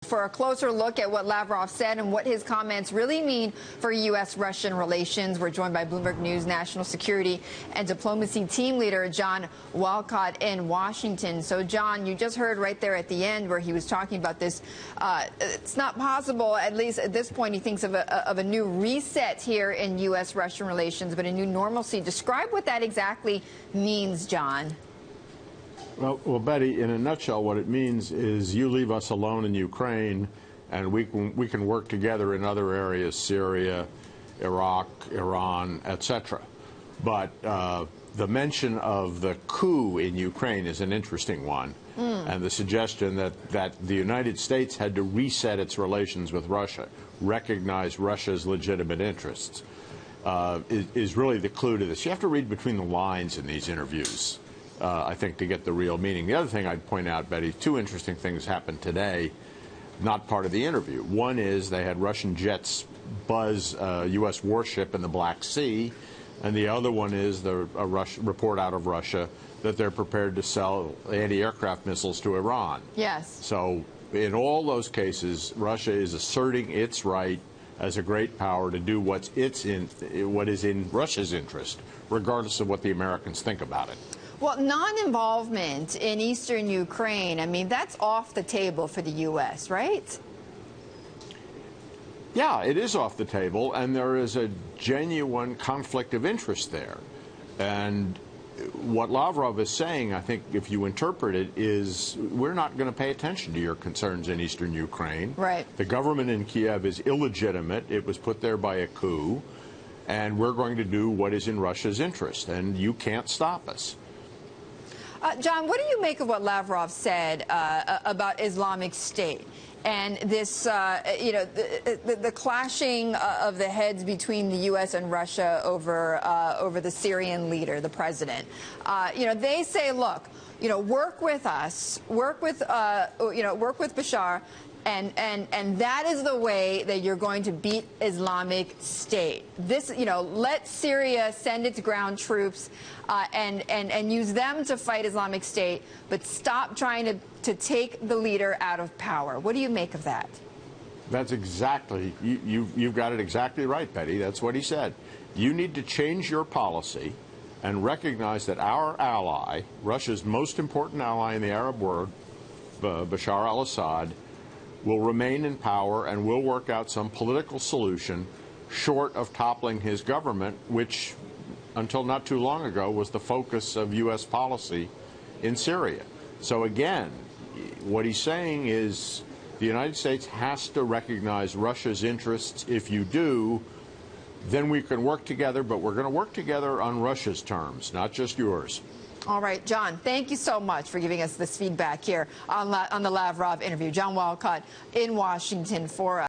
For a closer look at what Lavrov said and what his comments really mean for U.S.-Russian relations, we're joined by Bloomberg News national security and diplomacy team leader John Walcott in Washington. So, John, you just heard right there at the end where he was talking about this. It's not possible, at least at this point, he thinks of a new reset here in U.S.-Russian relations, but a new normalcy. Describe what that exactly means, John. Well, Betty, in a nutshell, what it means is you leave us alone in Ukraine, and we can work together in other areas, Syria, Iraq, Iran, etc. But the mention of the coup in Ukraine is an interesting one, and the suggestion that the United States had to reset its relations with Russia, recognize Russia's legitimate interests, is really the clue to this. You have to read between the lines in these interviews, I think, to get the real meaning. The other thing I'd point out, Betty, two interesting things happened today, not part of the interview. One is they had Russian jets buzz a U.S. warship in the Black Sea, and the other one is a report out of Russia that they're prepared to sell anti-aircraft missiles to Iran. Yes. So in all those cases, Russia is asserting its right as a great power to do what is in Russia's interest, regardless of what the Americans think about it. Well, non-involvement in eastern Ukraine, I mean, that's off the table for the U.S., right? Yeah, it is off the table, and there is a genuine conflict of interest there. And what Lavrov is saying, I think, if you interpret it, is we're not going to pay attention to your concerns in eastern Ukraine. Right. The government in Kiev is illegitimate. It was put there by a coup, and we're going to do what is in Russia's interest, and you can't stop us. John, what do you make of what Lavrov said about Islamic State and this, the clashing of the heads between the U.S. and Russia over the Syrian leader, the president? They say, look, work with us, work with Bashar. And that is the way that you're going to beat Islamic State. This, let Syria send its ground troops and use them to fight Islamic State, but stop trying to take the leader out of power. What do you make of that? That's exactly, you've got it exactly right, Betty. That's what he said. You need to change your policy and recognize that our ally, Russia's most important ally in the Arab world, Bashar al-Assad, will remain in power and will work out some political solution short of toppling his government, which, until not too long ago, was the focus of U.S. policy in Syria. So again, what he's saying is the United States has to recognize Russia's interests. If you do, then we can work together, but we're going to work together on Russia's terms, not just yours. All right, John, thank you so much for giving us this feedback here on the Lavrov interview. John Walcott in Washington for us.